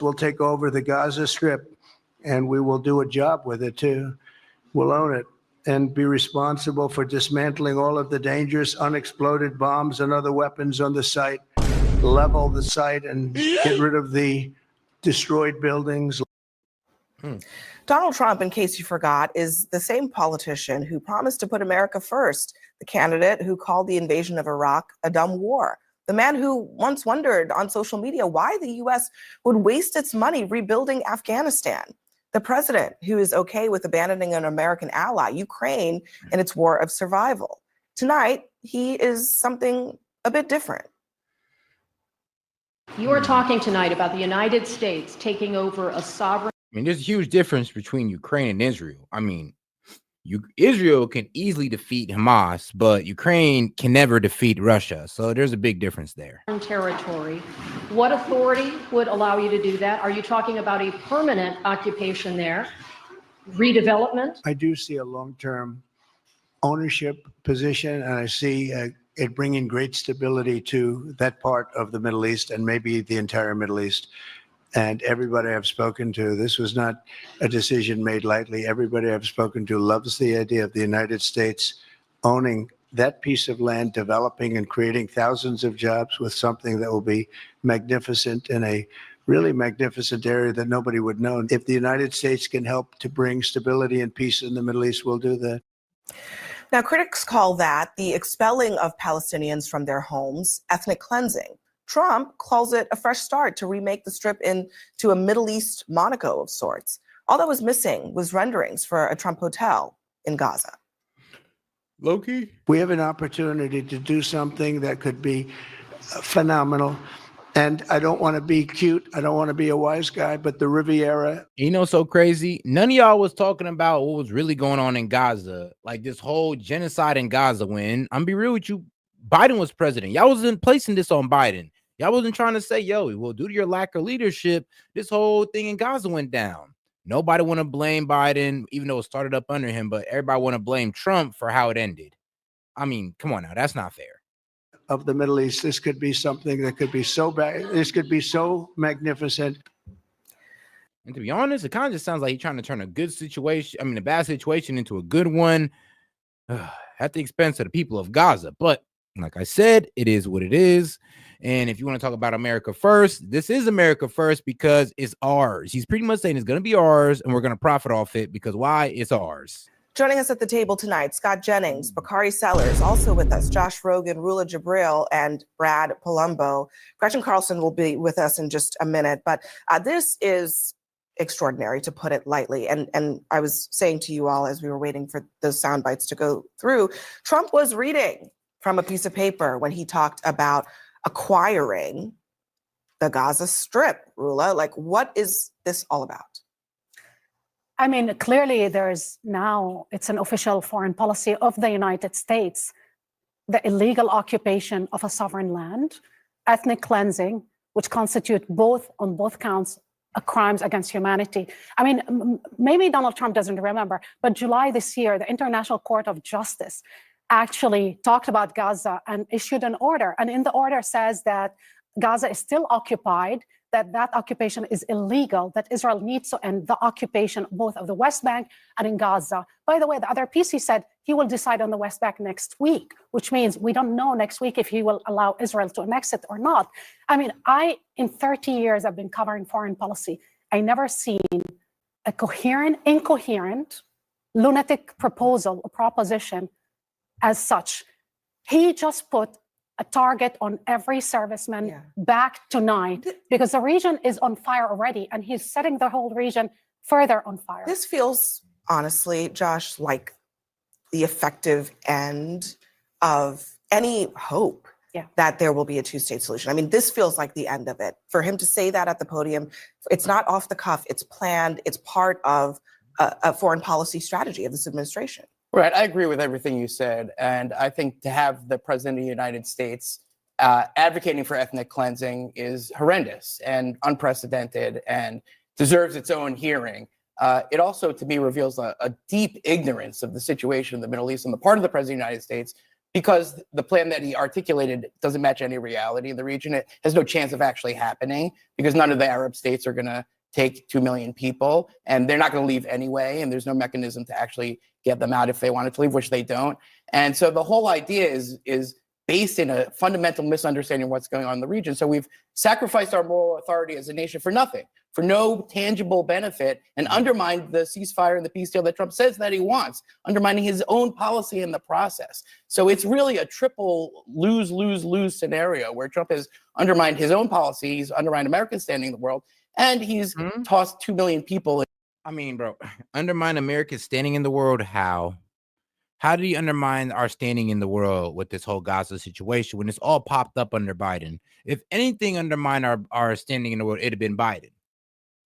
We'll take over the Gaza Strip, and we will do a job with it, too. We'll own it and be responsible for dismantling all of the dangerous unexploded bombs and other weapons on the site, level the site, and get rid of the destroyed buildings. Donald Trump, in case you forgot, is the same politician who promised to put America first, the candidate who called the invasion of Iraq a dumb war, the man who once wondered on social media why the U.S. would waste its money rebuilding Afghanistan, the president who is okay with abandoning an American ally, Ukraine, in its war of survival. Tonight, he is something a bit different. You are talking tonight about the United States taking over a sovereign. I mean, there's a huge difference between Ukraine and Israel. I mean, Israel can easily defeat Hamas, but Ukraine can never defeat Russia. So there's a big difference there. Territory. What authority would allow you to do that? Are you talking about a permanent occupation there? Redevelopment? I do see a long-term ownership position, and I see it bringing great stability to that part of the Middle East and maybe the entire Middle East. And everybody I've spoken to, this was not a decision made lightly. Everybody I've spoken to loves the idea of the United States owning that piece of land, developing and creating thousands of jobs with something that will be magnificent in a really magnificent area that nobody would know. If the United States can help to bring stability and peace in the Middle East, we'll do that. Now, critics call that the expelling of Palestinians from their homes, ethnic cleansing. Trump calls it a fresh start to remake the Strip into a Middle East Monaco of sorts. All that was missing was renderings for a Trump hotel in Gaza. Loki? We have an opportunity to do something that could be phenomenal. And I don't want to be cute. I don't want to be a wise guy, but the Riviera. You know, so crazy. None of y'all was talking about what was really going on in Gaza, like this whole genocide in Gaza. When I'm be real with you, Biden was president. Y'all wasn't placing this on Biden. Y'all wasn't trying to say, yo, well, due to your lack of leadership, this whole thing in Gaza went down. Nobody want to blame Biden, even though it started up under him, but everybody want to blame Trump for how it ended. I mean, come on now, that's not fair. Of the Middle East, this could be something that could be so bad. This could be so magnificent. And to be honest, it kind of just sounds like he's trying to turn a good situation, I mean, a bad situation into a good one at the expense of the people of Gaza. But like I said, it is what it is. And if you want to talk about America first, this is America first because it's ours. He's pretty much saying it's going to be ours and we're going to profit off it because why? It's ours. Joining us at the table tonight, Scott Jennings, Bakari Sellers, also with us, Josh Rogan, Rula Jabril, and Brad Palumbo. Gretchen Carlson will be with us in just a minute, but this is extraordinary, to put it lightly. And I was saying to you all as we were waiting for those sound bites to go through, Trump was reading from a piece of paper when he talked about acquiring the Gaza Strip. Rula, like, what is this all about? I mean, clearly there's now, it's an official foreign policy of the United States, the illegal occupation of a sovereign land, ethnic cleansing, which constitute on both counts, crimes against humanity. I mean, maybe Donald Trump doesn't remember, but July this year, the International Court of Justice actually talked about Gaza and issued an order. And in the order says that Gaza is still occupied, that occupation is illegal, that Israel needs to end the occupation both of the West Bank and in Gaza. By the way, the other piece, he said he will decide on the West Bank next week, which means we don't know next week if he will allow Israel to annex it or not. I mean, in 30 years, I've been covering foreign policy. I never seen a incoherent, lunatic proposition as such. He just put a target on every serviceman back tonight because the region is on fire already and he's setting the whole region further on fire. This feels, honestly, Josh, like the effective end of any hope that there will be a two-state solution. I mean, this feels like the end of it. For him to say that at the podium, it's not off the cuff, it's planned, it's part of a foreign policy strategy of this administration. Right, I agree with everything you said. And I think to have the president of the United States advocating for ethnic cleansing is horrendous and unprecedented and deserves its own hearing. It also, to me, reveals a deep ignorance of the situation in the Middle East on the part of the president of the United States, because the plan that he articulated doesn't match any reality in the region. It has no chance of actually happening because none of the Arab states are going to take 2 million people, and they're not going to leave anyway. And there's no mechanism to actually get them out if they wanted to leave, which they don't. And so the whole idea is based in a fundamental misunderstanding of what's going on in the region. So we've sacrificed our moral authority as a nation for nothing, for no tangible benefit, and undermined the ceasefire and the peace deal that Trump says that he wants, undermining his own policy in the process. So it's really a triple lose, lose, lose scenario where Trump has undermined his own policy, he's undermined American standing in the world, and he's tossed 2 million people. I mean, bro, undermine America's standing in the world. How? How did he undermine our standing in the world with this whole Gaza situation when it's all popped up under Biden? If anything undermined our standing in the world, it'd have been Biden.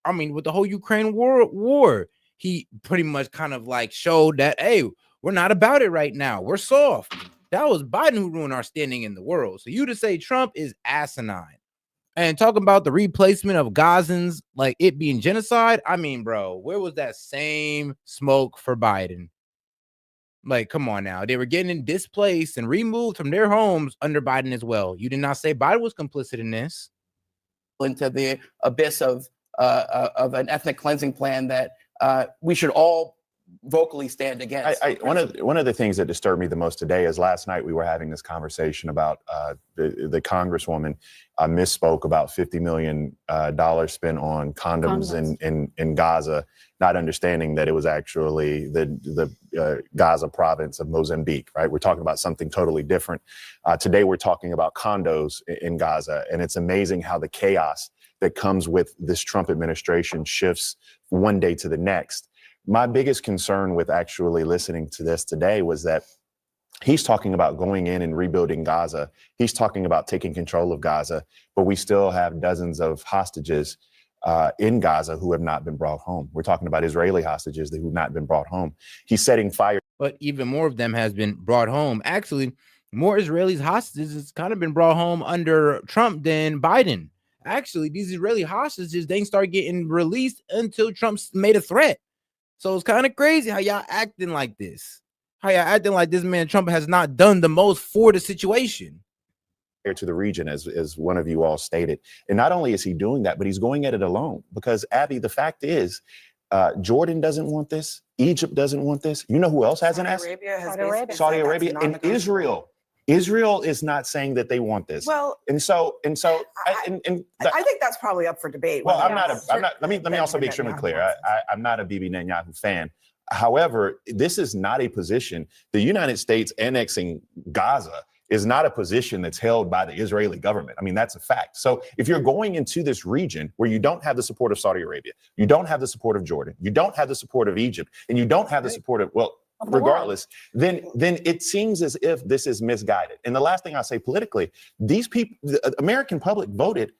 I mean, with the whole Ukraine war, he pretty much kind of like showed that, hey, we're not about it right now. We're soft. That was Biden who ruined our standing in the world. So you to say Trump is asinine. And talking about the replacement of Gazans, like it being genocide, I mean, bro, where was that same smoke for Biden? Like, come on now. They were getting displaced and removed from their homes under Biden as well. You did not say Biden was complicit in this. Into the abyss of an ethnic cleansing plan that we should all vocally stand against. One of the things that disturbed me the most today is last night we were having this conversation about the Congresswoman misspoke about $50 million spent on condoms in Gaza, not understanding that it was actually the Gaza province of Mozambique, right? We're talking about something totally different. Today we're talking about condos in Gaza, and it's amazing how the chaos that comes with this Trump administration shifts one day to the next. My biggest concern with actually listening to this today was that he's talking about going in and rebuilding Gaza. He's talking about taking control of Gaza, but we still have dozens of hostages in Gaza who have not been brought home. We're talking about Israeli hostages who have not been brought home. He's setting fire. But even more of them has been brought home. Actually, more Israelis hostages has kind of been brought home under Trump than Biden. Actually, these Israeli hostages, they didn't start getting released until Trump made a threat. So it's kind of crazy how y'all acting like this. How y'all acting like this man Trump has not done the most for the situation. To the region, as one of you all stated. And not only is he doing that, but he's going at it alone. Because, Abby, the fact is, Jordan doesn't want this. Egypt doesn't want this. You know who else hasn't asked? Saudi Arabia and Israel. Israel is not saying that they want this. Well, I think that's probably up for debate. Well, I'm not. Let me also be extremely clear. I'm not a Bibi Netanyahu fan. However, this is not a position. The United States annexing Gaza is not a position that's held by the Israeli government. I mean, that's a fact. So if you're going into this region where you don't have the support of Saudi Arabia, you don't have the support of Jordan, you don't have the support of Egypt, and you don't have the support of, well, regardless, then it seems as if this is misguided. And the last thing I'll say politically, these people, the American public voted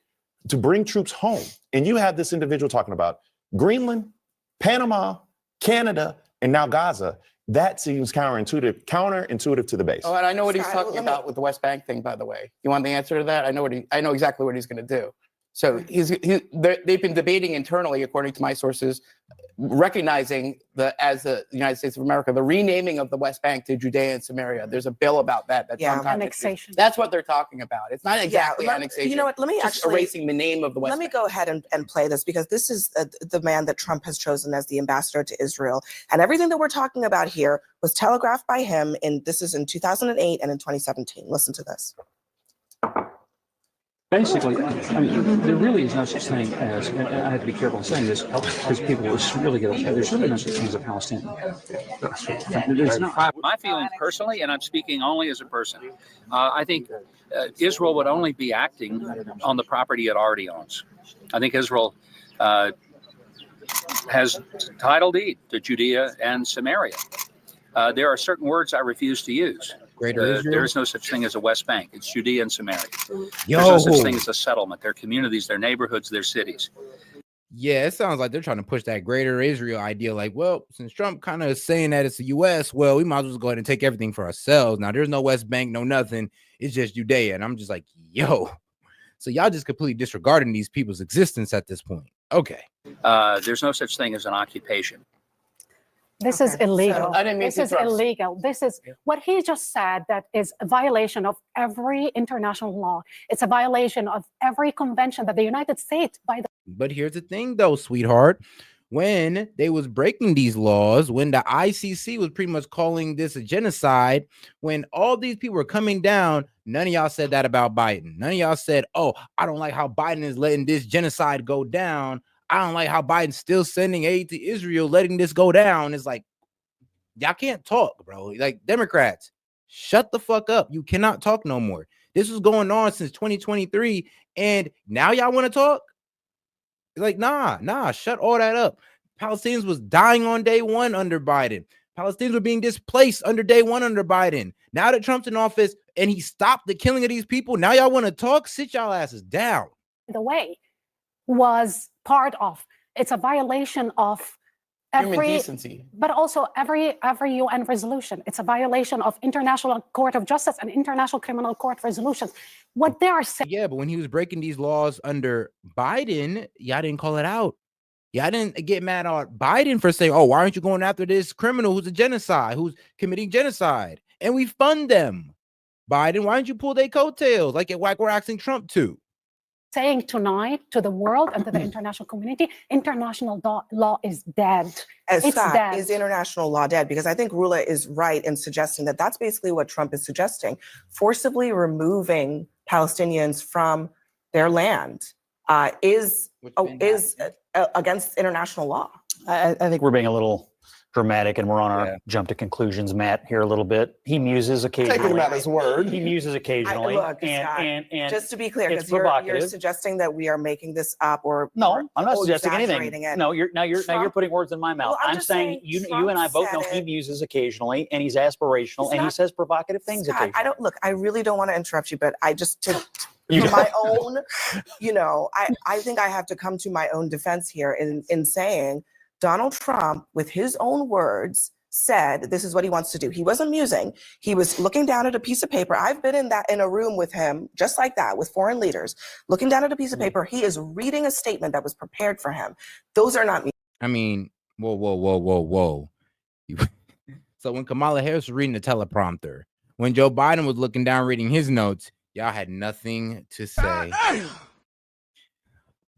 to bring troops home. And you have this individual talking about Greenland, Panama, Canada, and now Gaza. That seems counterintuitive to the base. Oh, and I know what he's talking about with the West Bank thing, by the way. You want the answer to that? I know exactly what he's going to do. So they've been debating internally, according to my sources, recognizing as the United States of America, the renaming of the West Bank to Judea and Samaria. There's a bill about that. That's annexation. That's what they're talking about. It's not exactly annexation. You know what? Let me just erasing the name of the West Bank. Let me go ahead and play this, because this is the man that Trump has chosen as the ambassador to Israel. And everything that we're talking about here was telegraphed by him this is in 2008 and in 2017. Listen to this. Basically, I mean, there really is no such thing as, and I have to be careful in saying this because people will really get upset. There's really no such thing as a Palestinian. There's not. My feeling personally, and I'm speaking only as a person, I think Israel would only be acting on the property it already owns. I think Israel has title deed to Judea and Samaria. There are certain words I refuse to use. There is no such thing as a West Bank. It's Judea and Samaria. There's no such thing as a settlement. They're communities, they're neighborhoods, they're cities. Yeah, it sounds like they're trying to push that greater Israel idea. Like, well, since Trump kind of is saying that it's the U.S., well, we might as well go ahead and take everything for ourselves. Now, there's no West Bank, no nothing. It's just Judea. And I'm just like, yo. So y'all just completely disregarding these people's existence at this point. Okay. There's no such thing as an occupation. This is illegal. I didn't mean this to is interrupt. illegal. This is what he just said. That is a violation of every international law. It's a violation of every convention that the United States, by the. But here's the thing, though, sweetheart. When they was breaking these laws, when the ICC was pretty much calling this a genocide, when all these people were coming down, none of y'all said that about Biden. None of y'all said, oh, I don't like how Biden is letting this genocide go down. I don't like how Biden's still sending aid to Israel, letting this go down. It's like, y'all can't talk, bro. Like, Democrats, shut the fuck up. You cannot talk no more. This was going on since 2023, and now y'all want to talk? Like, nah, shut all that up. Palestinians was dying on day one under Biden. Palestinians were being displaced under day one under Biden. Now that Trump's in office and he stopped the killing of these people, now y'all want to talk? Sit y'all asses down. The way was part of. It's a violation of Human every, decency. but also every UN resolution. It's a violation of International Court of Justice and International Criminal Court resolutions. What they are saying. Yeah, but when he was breaking these laws under Biden, y'all didn't call it out. Y'all didn't get mad at Biden for saying, oh, why aren't you going after this criminal who's a genocide, who's committing genocide? And we fund them. Biden, why don't you pull their coattails like we're asking Trump to? Saying tonight to the world and to the international community, international law is dead. As It's Scott, dead. is international law dead? Because I think Rula is right in suggesting that that's basically what Trump is suggesting, forcibly removing Palestinians from their land is against international law. I think we're being a little dramatic and we're on our jump to conclusions, Matt, here a little bit. He muses occasionally. Taking him at his word. He muses occasionally. Look, Scott, and just to be clear, it's because you're provocative. suggesting that we are making this up or No, I'm not suggesting exaggerating anything. it. No, you're putting words in my mouth. Well, I'm I'm just saying saying you and I both know he muses occasionally and he's aspirational and he says provocative things Scott, occasionally. I really don't want to interrupt you, but I just to my own, I think I have to come to my own defense here in saying Donald Trump, with his own words, said this is what he wants to do. He wasn't musing. He was looking down at a piece of paper. I've been in a room with him, just like that, with foreign leaders, looking down at a piece of paper. He is reading a statement that was prepared for him. Those are not me. I mean, whoa. So when Kamala Harris was reading the teleprompter, when Joe Biden was looking down reading his notes, y'all had nothing to say.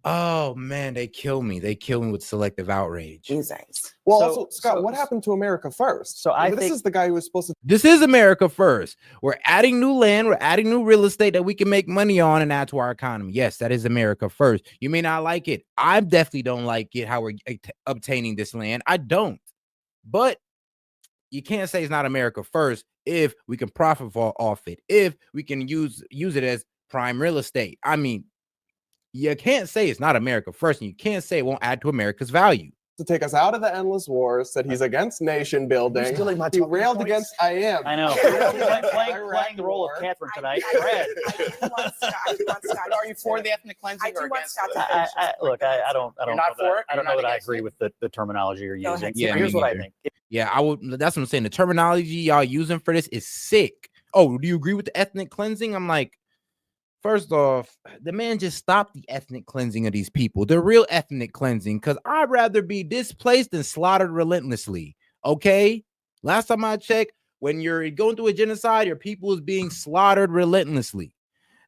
Oh man, they kill me. They kill me with selective outrage. Well, also, Scott, what happened to America first? So I this think is the guy who was supposed to. This is America first. We're adding new land. We're adding new real estate that we can make money on and add to our economy. Yes, that is America first. You may not like it. I definitely don't like it, how we're obtaining this land. I don't. But you can't say it's not America first if we can profit off it, if we can use it as prime real estate. I mean, you can't say it's not America first, and you can't say it won't add to America's value. To take us out of the endless wars, said he's against nation building. He railed against I am. I know. Playing the role of Catherine tonight. Brad. Are you for the ethnic cleansing or against it? Look, I don't You're know not for it? I don't You're know not that I against agree it? with the terminology you're Go using. ahead. Yeah, Here's me what I neither. think. Yeah, that's what I'm saying. The terminology y'all using for this is sick. Oh, do you agree with the ethnic cleansing? I'm like, first off, the man just stopped the ethnic cleansing of these people, the real ethnic cleansing, because I'd rather be displaced than slaughtered relentlessly. Okay? Last time I checked, when you're going through a genocide, your people is being slaughtered relentlessly,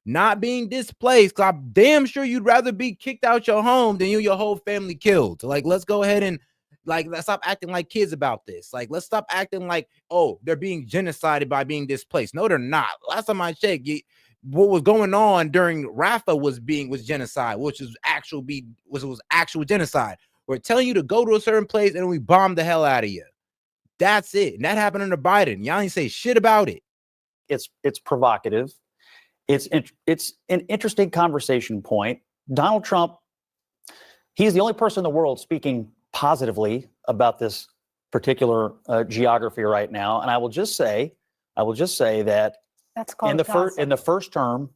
not being displaced. Because I'm damn sure you'd rather be kicked out your home than your whole family killed. Like, let's go ahead and let's stop acting like kids about this. Like, let's stop acting like, oh, they're being genocided by being displaced. No, they're not. Last time I checked, what was going on during Rafah was genocide, which was actual genocide. We're telling you to go to a certain place and we bomb the hell out of you. That's it. And that happened under Biden. Y'all ain't say shit about it. It's provocative. It's an interesting conversation point. Donald Trump, he's the only person in the world speaking positively about this particular geography right now. And I will just say that That's called in the first term,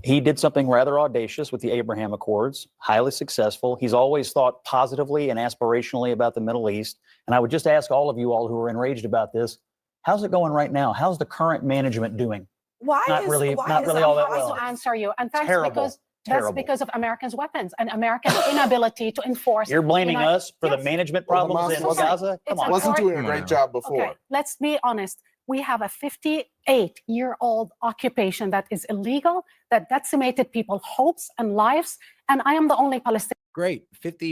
he did something rather audacious with the Abraham Accords, highly successful. He's always thought positively and aspirationally about the Middle East. And I would just ask all of you all who are enraged about this, how's it going right now? How's the current management doing? Not really all that well. To answer you, and thanks Terrible. because That's terrible. because of Americans' weapons and American inability to enforce. You're blaming United- us for the Yes. management Well, problems Hamas in wasn't- Gaza? Come It's on. a Wasn't court- doing a great job before. Okay, let's be honest. We have a 58-year-old occupation that is illegal, that decimated people's hopes and lives, and I am the only Palestinian. Great, 50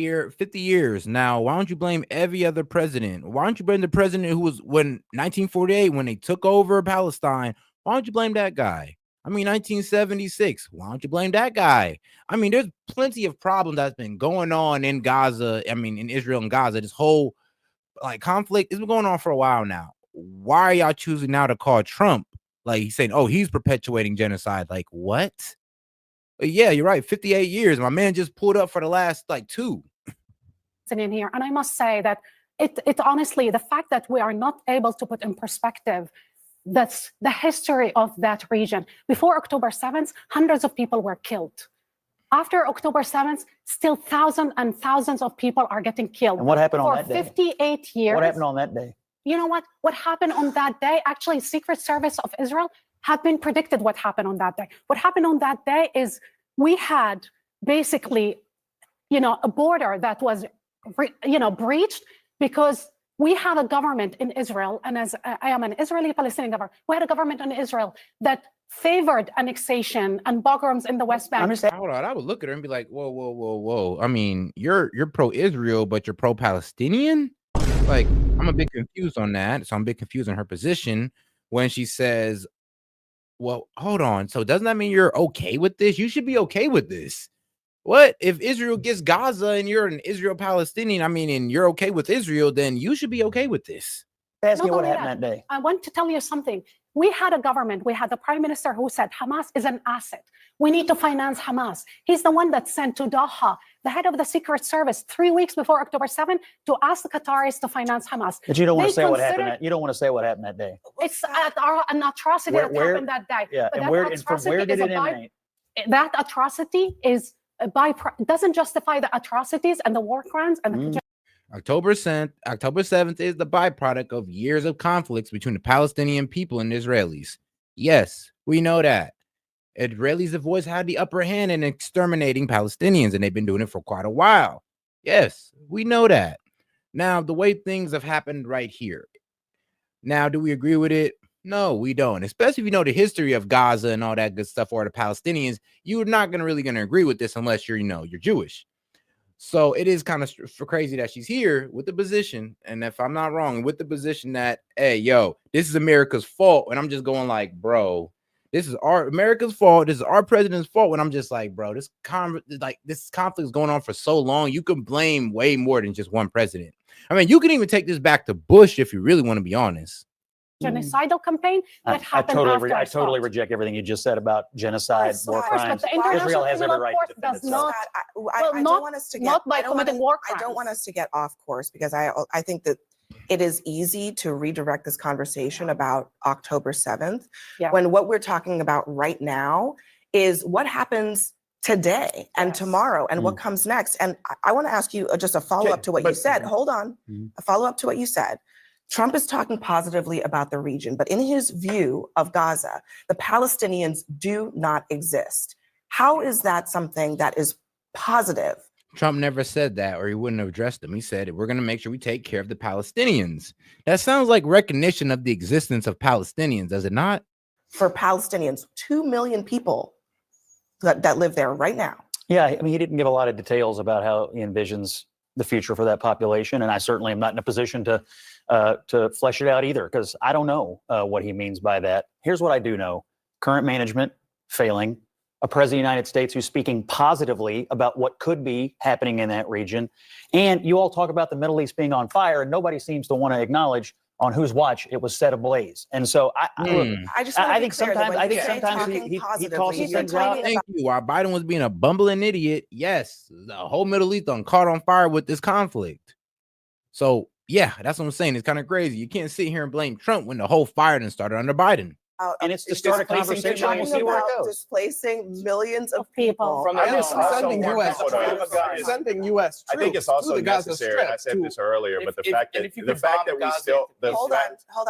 years. Now, why don't you blame every other president? Why don't you blame the president who was when 1948 when they took over Palestine? Why don't you blame that guy? I mean, 1976. Why don't you blame that guy? I mean, there's plenty of problems that's been going on in Gaza. I mean, in Israel and Gaza, this whole like conflict has been going on for a while now. Why are y'all choosing now to call Trump? Like he's saying, oh, he's perpetuating genocide. Like what? Yeah, you're right. 58 years. My man just pulled up for the last like 2. In here, and I must say that it honestly, the fact that we are not able to put in perspective that's the history of that region. Before October 7th, hundreds of people were killed. After October 7th, still thousands and thousands of people are getting killed. And what happened on for that day? 58 years. What happened on that day? You know what? What happened on that day? Actually, Secret Service of Israel had been predicted what happened on that day. What happened on that day is we had basically, a border that was, breached because we have a government in Israel, and as I am an Israeli-Palestinian government, we had a government in Israel that favored annexation and pogroms in the West Bank. Hold on, I would look at her and be like, whoa. I mean, you're pro-Israel, but you're pro-Palestinian? Like, I'm a bit confused on that. So I'm a bit confused on her position when she says, well, hold on. So doesn't that mean you're okay with this? You should be okay with this. What if Israel gets Gaza and you're an Israel-Palestinian? I mean, and you're okay with Israel, then you should be okay with this. Ask me Not what only happened that day. I want to tell you something. We had a government, we had the prime minister who said Hamas is an asset. We need to finance Hamas. He's the one that sent to Doha, the head of the Secret Service, 3 weeks before October 7th, to ask the Qataris to finance Hamas. But you don't want They to say what happened. considered- You don't want to say what happened that day. It's an atrocity that happened that day. Yeah, But and that where and from atrocity where did is it a emanate? That atrocity is doesn't justify the atrocities and the war crimes and the October 7th is the byproduct of years of conflicts between the Palestinian people and the Israelis. Yes, we know that. Israelis have always had the upper hand in exterminating Palestinians, and they've been doing it for quite a while. Yes, we know that. Now, the way things have happened right here. Now, do we agree with it? No, we don't. Especially if you know the history of Gaza and all that good stuff, or the Palestinians, you're not really going to agree with this unless you're Jewish. So it is kind of crazy that she's here with the position, and if I'm not wrong, with the position that, hey, yo, this is America's fault, and I'm just going like, bro, this is America's fault. This is our president's fault. When I'm just like, bro, this conflict is going on for so long. You can blame way more than just one president. I mean, you can even take this back to Bush if you really want to be honest. genocidal campaign that happened I after totally Scott. reject everything you just said about genocide, war Of course, crimes. but the International Israel has every Criminal right Court to defend does itself. not. I don't want us to get. Not by I don't wanna- committing war I don't crimes. want us to get off course because I think that it is easy to redirect this conversation about October 7th Yeah. when what we're talking about right now is what happens today and tomorrow and what comes next. And I want to ask you just a follow-up to what you said. Hold on. A follow-up to what you said. Trump is talking positively about the region, but in his view of Gaza, the Palestinians do not exist. How is that something that is positive? Trump never said that, or he wouldn't have addressed them. He said, we're going to make sure we take care of the Palestinians. That sounds like recognition of the existence of Palestinians, does it not? For Palestinians, 2 million people that live there right now. Yeah, I mean, he didn't give a lot of details about how he envisions the future for that population, and I certainly am not in a position to flesh it out either, because I don't know what he means by that. Here's what I do know: current management failing, a president of the United States who's speaking positively about what could be happening in that region, and you all talk about the Middle East being on fire, and nobody seems to want to acknowledge on whose watch it was set ablaze. And so I think sometimes he tosses things out. Thank you. While Biden was being a bumbling idiot, yes, the whole Middle East caught on fire with this conflict. So yeah, that's what I'm saying. It's kind of crazy. You can't sit here and blame Trump when the whole fire done started under Biden. And it's to start a conversation. We'll see where it goes. Displacing millions of people From sending U.S. troops. I think it's also to the Gaza necessary. Strip I said to- this earlier, but the fact that we Hold on,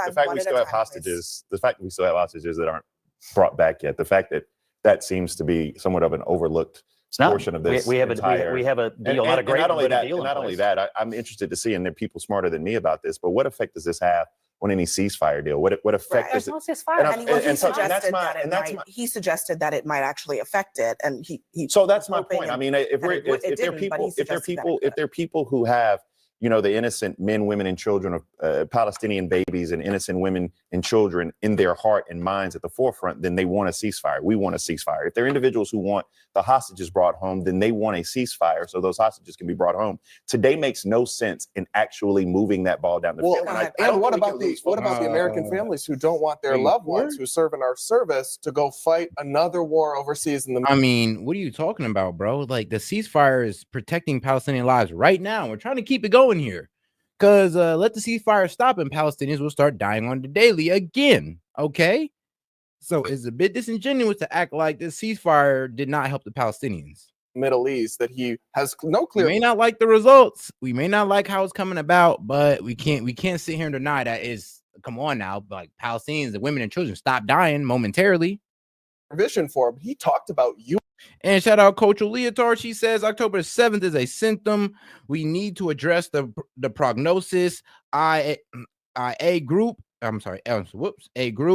the fact we still have hostages, the fact that we still have hostages that aren't brought back yet, the fact that that seems to be somewhat of an overlooked It's not. portion of this we have entire. we have a deal, not a great not only but a that, deal. and not only that, I'm interested to see, and there are people smarter than me about this, but what effect does this have on any ceasefire deal? What effect does There's it? no ceasefire. He suggested that it might actually affect it, and he. So that's my point. I mean, if there are people who have, you know, the innocent men, women, and children of Palestinian babies and innocent women and children in their heart and minds at the forefront, then they want a ceasefire. We want a ceasefire. If there are individuals who want the hostages brought home, then they want a ceasefire so those hostages can be brought home. Today makes no sense in actually moving that ball down the field. And what about the American families who don't want their loved ones who serve in our service to go fight another war overseas in the I mean, what are you talking about, bro? Like, the ceasefire is protecting Palestinian lives right now. We're trying to keep it going here, because let the ceasefire stop and Palestinians will start dying on the daily again. Okay, so it's a bit disingenuous to act like this ceasefire did not help the Palestinians. Middle East, that he has no clear. We may not like the results, we may not like how it's coming about, but we can't sit here and deny that is, come on now, like, Palestinians and women and children stop dying momentarily. Vision for him. He talked about you. And shout out Coach Leotard. She says October 7th is a symptom. We need to address the prognosis. A group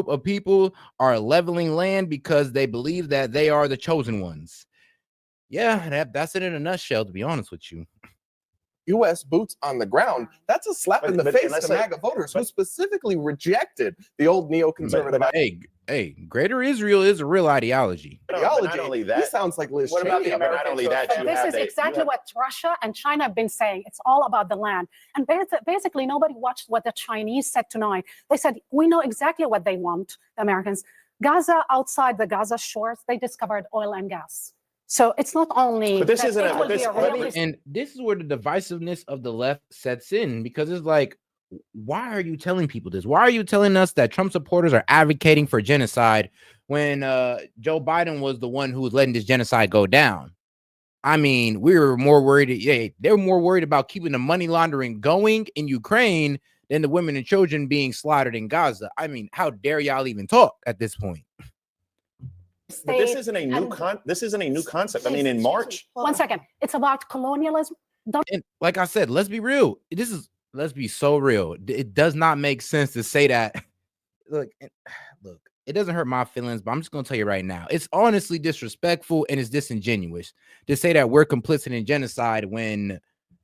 of people are leveling land because they believe that they are the chosen ones. Yeah, that's it in a nutshell, to be honest with you. U.S. boots on the ground. That's a slap in the face to MAGA voters who specifically rejected the old neoconservative. Hey, Greater Israel is a real ideology. Not only that, he sounds like Liz Cheney. Not only that, this is exactly what Russia and China have been saying. It's all about the land. And basically, nobody watched what the Chinese said tonight. They said, we know exactly what they want, the Americans. Gaza, outside the Gaza shores, they discovered oil and gas. So it's not only. But this isn't. And this is where the divisiveness of the left sets in, because it's like, why are you telling people this? Why are you telling us that Trump supporters are advocating for genocide when Joe Biden was the one who was letting this genocide go down? I mean, we were more worried. Yeah, they were more worried about keeping the money laundering going in Ukraine than the women and children being slaughtered in Gaza. I mean, how dare y'all even talk at this point? But this isn't a new concept. I mean, in March. 1 second. It's about colonialism. And like I said, let's be real. Let's be so real. It does not make sense to say that. Look, it doesn't hurt my feelings, but I'm just going to tell you right now. It's honestly disrespectful and it's disingenuous to say that we're complicit in genocide when,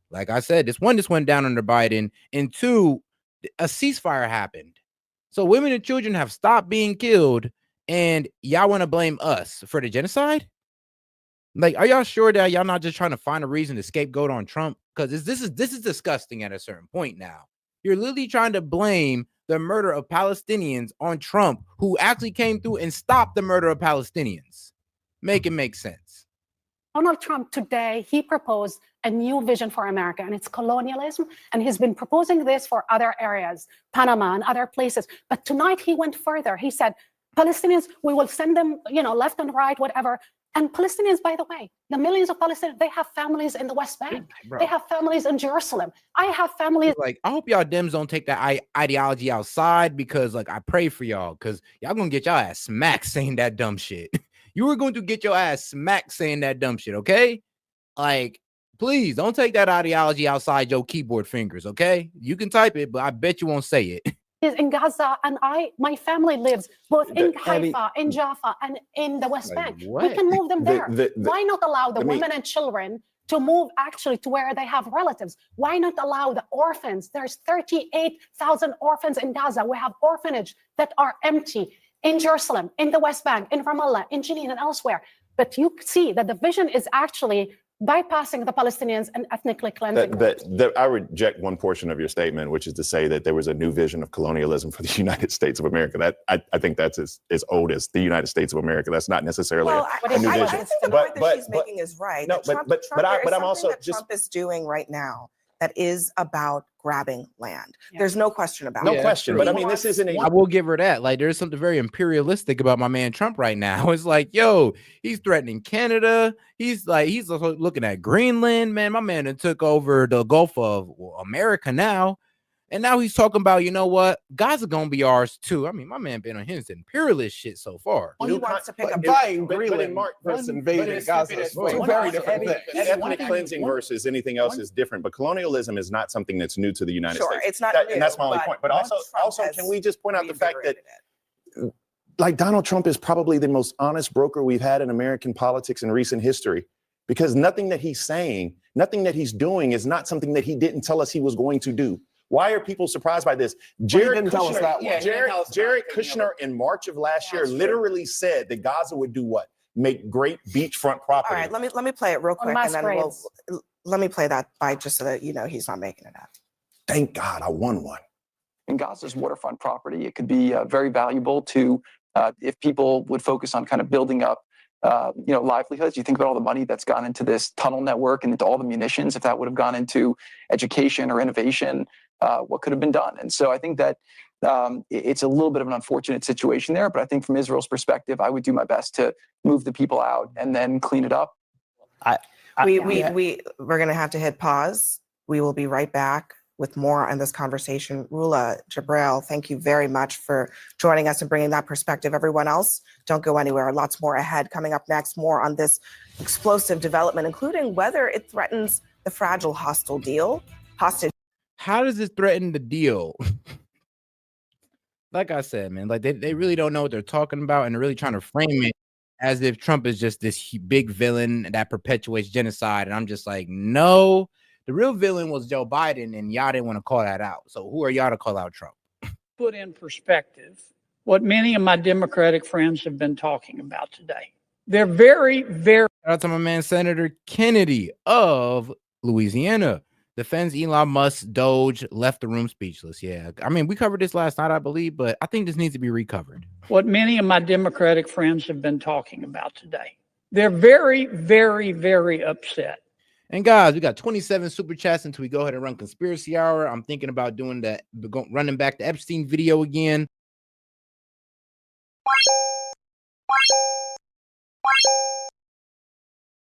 like I said, this went down under Biden, and two, a ceasefire happened. So women and children have stopped being killed, and y'all want to blame us for the genocide? Like, are y'all sure that y'all not just trying to find a reason to scapegoat on Trump? Because this is disgusting at a certain point now. You're literally trying to blame the murder of Palestinians on Trump, who actually came through and stopped the murder of Palestinians. Make it make sense. Donald Trump today, he proposed a new vision for America, and it's colonialism. And he's been proposing this for other areas, Panama and other places. But tonight he went further. He said, Palestinians, we will send them, left and right, whatever. And Palestinians, by the way, the millions of Palestinians, they have families in the West Bank. They have families in Jerusalem. I have families. Like, I hope y'all Dems don't take that ideology outside, because, like, I pray for y'all, because y'all gonna get y'all ass smacked saying that dumb shit. You were going to get your ass smacked saying that dumb shit, okay? Like, please don't take that ideology outside your keyboard fingers, okay? You can type it, but I bet you won't say it. Is in Gaza, and my family lives both in Haifa, in Jaffa, and in the West Bank. What? We can move them there. Why not allow the women and children to move actually to where they have relatives? Why not allow the orphans? There's 38,000 orphans in Gaza. We have orphanage that are empty in Jerusalem, in the West Bank, in Ramallah, in Jenin, and elsewhere. But you see that the vision is actually bypassing the Palestinians and ethnically cleansing. I reject one portion of your statement, which is to say that there was a new vision of colonialism for the United States of America. That I think that's as old as the United States of America. That's not necessarily a new vision. I think the point that she's making is right. No, but I'm also just Trump is doing right now that is about grabbing land. There's no question about it. No question. But I mean, this isn't. I will give her that. Like, there's something very imperialistic about my man Trump right now. It's like, yo, he's threatening Canada. He's looking at Greenland. Man, my man took over the Gulf of America now. And now he's talking about, you know what, Gaza gonna be ours too. I mean, my man been on his imperialist shit so far. Well, he wants to pick up buying Greenland versus invading Gaza is two very different things. Ethnic cleansing versus anything else is different, but colonialism is not something that's new to the United States. It's not new, and that's my only point. But also, can we just point out the fact that like Donald Trump is probably the most honest broker we've had in American politics in recent history, because nothing that he's saying, nothing that he's doing is not something that he didn't tell us he was going to do. Why are people surprised by this? Jared Kushner in March of last year literally said that Gaza would do what? Make great beachfront property. All right, let me play it real quick, and then let me play that by just so that you know he's not making it up. Thank God I won one. In Gaza's waterfront property, it could be very valuable to if people would focus on kind of building up livelihoods. You think about all the money that's gone into this tunnel network and into all the munitions. If that would have gone into education or innovation, what could have been done? And so I think that it's a little bit of an unfortunate situation there. But I think from Israel's perspective, I would do my best to move the people out and then clean it up. We're going to have to hit pause. We will be right back with more on this conversation. Rula Jibril, thank you very much for joining us and bringing that perspective. Everyone else, don't go anywhere. Lots more ahead. Coming up next, more on this explosive development, including whether it threatens the fragile hostage. How does this threaten the deal? Like I said, man, like they really don't know what they're talking about, and they're really trying to frame it as if Trump is just this big villain that perpetuates genocide. And I'm just like, no. The real villain was Joe Biden, and y'all didn't want to call that out. So who are y'all to call out Trump? Put in perspective what many of my Democratic friends have been talking about today. They're very, very... Shout out to my man, Senator Kennedy of Louisiana. Defends Elon Musk, Doge, left the room speechless. Yeah, I mean, we covered this last night, I believe, but I think this needs to be recovered. What many of my Democratic friends have been talking about today. They're very, very, very upset. And guys, we got 27 super chats until we go ahead and run Conspiracy Hour. I'm thinking about doing that, running back the Epstein video again.